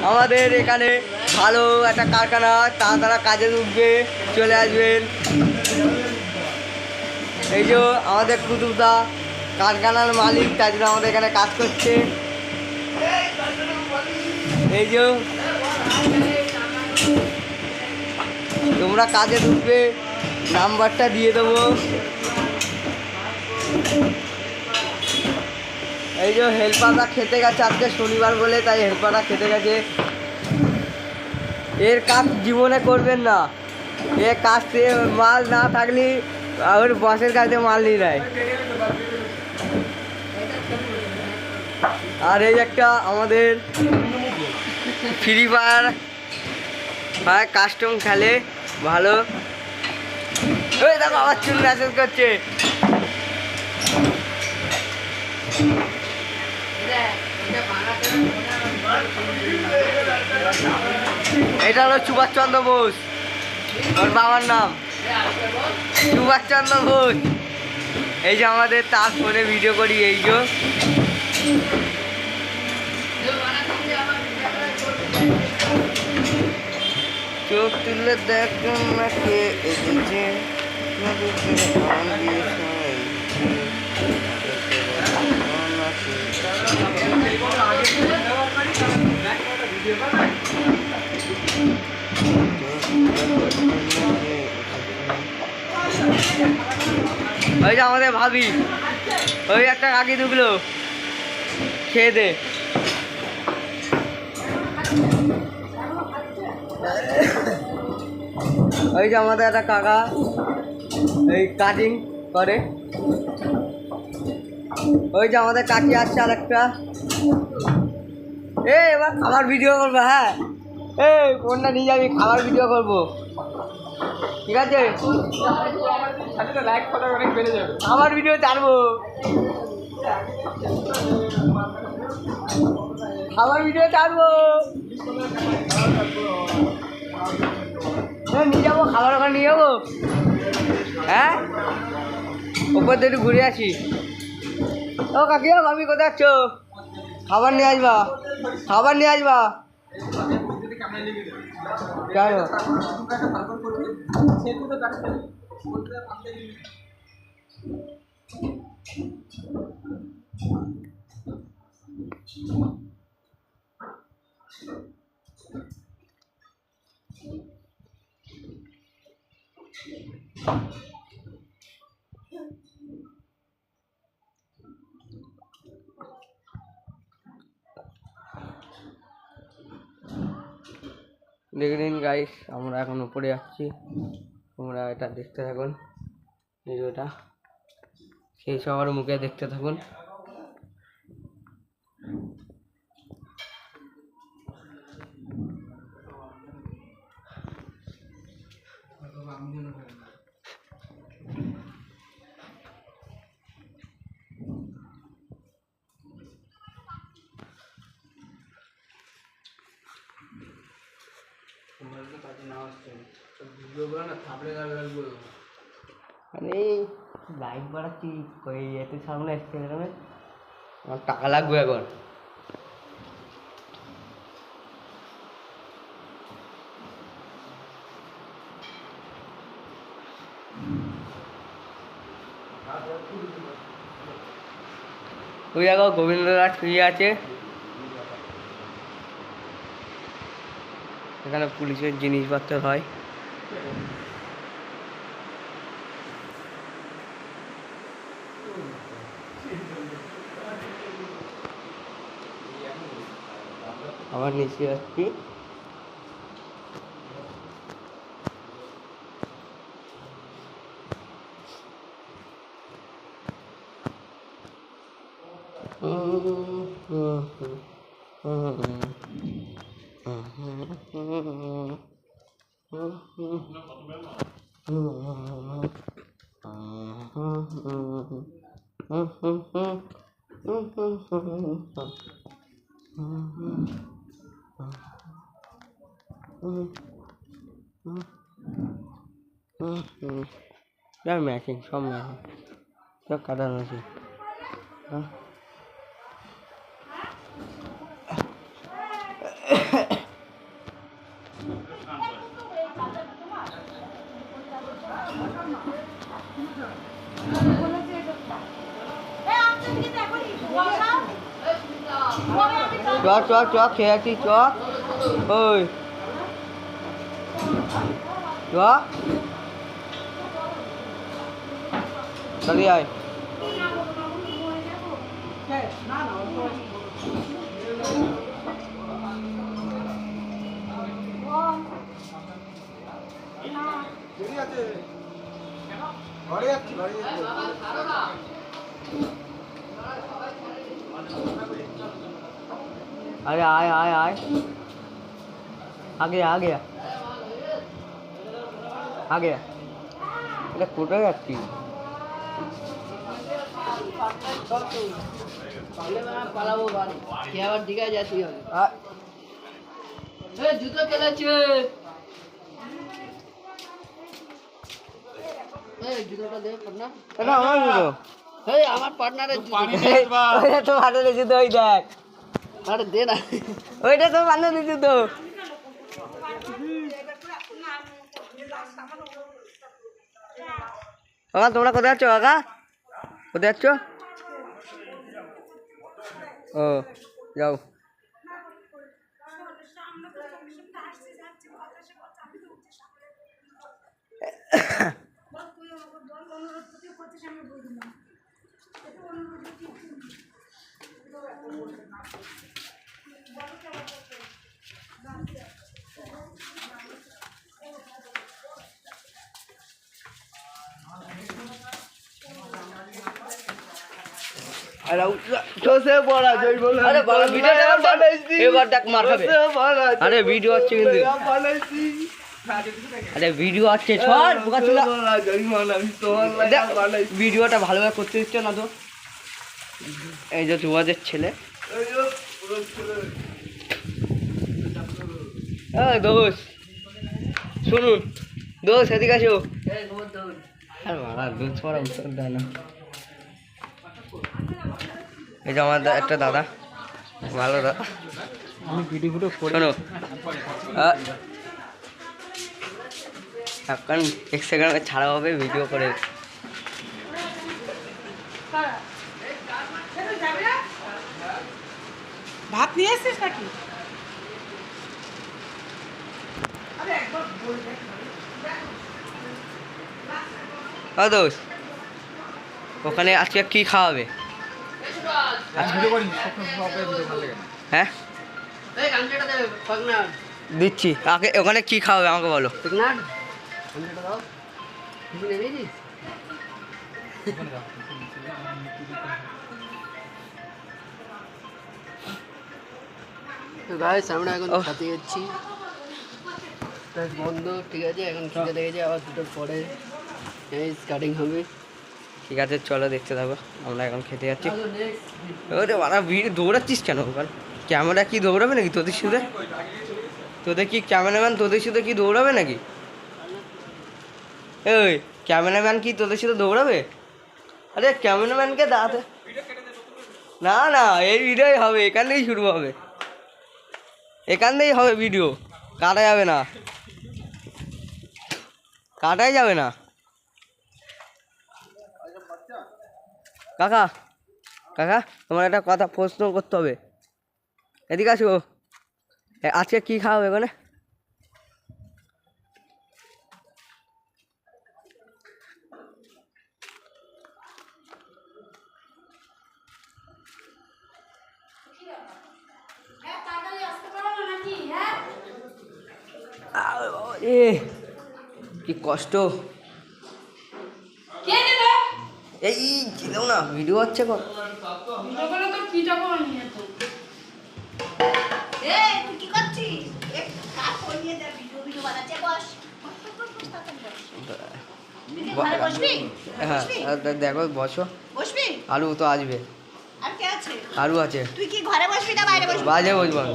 আমাদের এখানে ভালো একটা কারখানা, তারা কাজে ঢুকবে, চলে আসবেন। এই যে আমাদের কুতুবদা কারখানার মালিক, তাই জন্য আমাদের এখানে কাজ করছে। এই যে তোমরা কাজে ঢুকবে, নাম্বারটা দিয়ে দেবো। এই যে হেল্পাররা খেতে গেছে, আজকে শনিবার বলে তাই হেল্পাররা খেতে গেছে। এর কাজ জীবনে করবেন না, এর কাজ থেকে মাল না থাকলে ওর বসের কাছে মাল নিয়ে নেয়। আর এই একটা আমাদের ফ্রি ফায়ার কাস্টম খেলে ভালো। ওই দেখো আবার চুল মেসেজ করছে। এটা হলো সুভাষচন্দ্র বোস, ওর বাবার নাম সুভাষচন্দ্র বোস। এই যে আমাদের তার ফোনে ভিডিও করি। এই যে চোখ তুলে দেখ না কে এসেছে, ওই যে আমাদের ভাবি, ওই একটা কাকি ঢুকলো, খেয়ে দে। ওই যে আমাদের একটা কাকা এই কাটিং করে। ওই যে আমাদের কাকি আসছে আর একটা। এবার খাবার ভিডিও করবো। হ্যাঁ ফোনটা নিয়ে যাবি, খাবার ভিডিও করবো, ঠিক আছে? খাবার ভিডিও ছাড়বো, খাবার ভিডিও ছাড়বো। নিয়ে যাবো, খাবার ওখানে নিয়ে যাবো। হ্যাঁ ওপর দিয়ে একটু ঘুরে আসি। ও কাকিয়া ভাবি কোথায় যাচ্ছ? খাবার নিয়ে আসবা, খাবার নিয়ে আসবা। কেন? দেখে নিন গাইস, আমরা এখন উপরে যাচ্ছি, তোমরা এটা দেখতে থাকুন ভিডিওটা, সেই সবার মুখে দেখতে থাকুন। আরে লাইট বাড়াচ্ছি, এত সামনে আসছে, আমার টাকা লাগবে এখন। ওই দেখো গোবিন্দরাজ শুয়ে আছে, এখানে পুলিশের জিনিসপত্র হয়। আবার নিচে যাচ্ছি। यार मैचिंग सब मैचिंग सब काटाনো আছে। হ্যাঁ চ খেয়ে আছি চ ওই চ তাহলে আয় अरे आए आए आए आ गया आ गया आ गया এটা কোথায় যাচ্ছি পালাবো কে আবার দিঘায় যাচ্ছি জুতো চলেছে জুতোটা দে পার্টনার এটা আমার জুতো এই আমার পার্টনারের জুতো ওইটা তো পার্টনারের জুতো ওই দেখ আরে দে না ওইটা তো পার্টনারের জুতো কাকা তোমরা কোথায় যাচ্ছ কাকা কোথায় যাচ্ছ ও যাও अरे वीडियो अच्छे अरे वीडियो अच्छे ভিডিওটা ভালোভাবে করতে দিচ্ছ না তো এই যে তোমাদের ছেলে দোষ শুনুন দোষ এদিকে আসো দুধ ছড়া উত্তর দেয় না এই যে আমার একটা দাদা ভালো দাদা আমি ভিডিও শোনো এখন ইনস্টাগ্রামে ছাড়া হবে ভিডিও করে ভাত নিয়ে এসেছিস নাকি দোষ ওখানে আজকে কি খাওয়াবে হ্যাঁ দিচ্ছি আগে ওখানে কি খাওয়াবে আমাকে বলো আমরা এখন খেতে যাচ্ছি বন্ধ ঠিক আছে এখন খেতে দেখেছি আবার দুটোর পরে স্টার্টিং হবে ঠিক আছে চলো দেখতে থাকো আমরা এখন খেতে যাচ্ছি ওরে বাড়া দৌড়াচ্ছিস কেন ওখানে ক্যামেরা কি দৌড়াবে নাকি তোদের সাথে তোদের কি ক্যামেরাম্যান তোদের সাথে কি দৌড়াবে নাকি এই ক্যামেরাম্যান কি তোদের সাথে দৌড়াবে আরে ক্যামেরাম্যানকে দাঁড়াতে না না এই ভিডিওই হবে এখান থেকেই শুরু হবে এখান থেকেই হবে ভিডিও কাটা যাবে না কাটাই যাবে না কাকা কাকা তোমার একটা কথা প্রশ্ন করতে হবে এদিকে আসো আজকে কি খাওয়াবে ওখানে কি কষ্ট এই ছিল না ভিডিও হচ্ছে কোন হ্যাঁ দেখো বসো আলু তো আসবে আলু আছে তুই কি ঘরে বসবি না বাইরে বসবি বাইরে বসবো আমি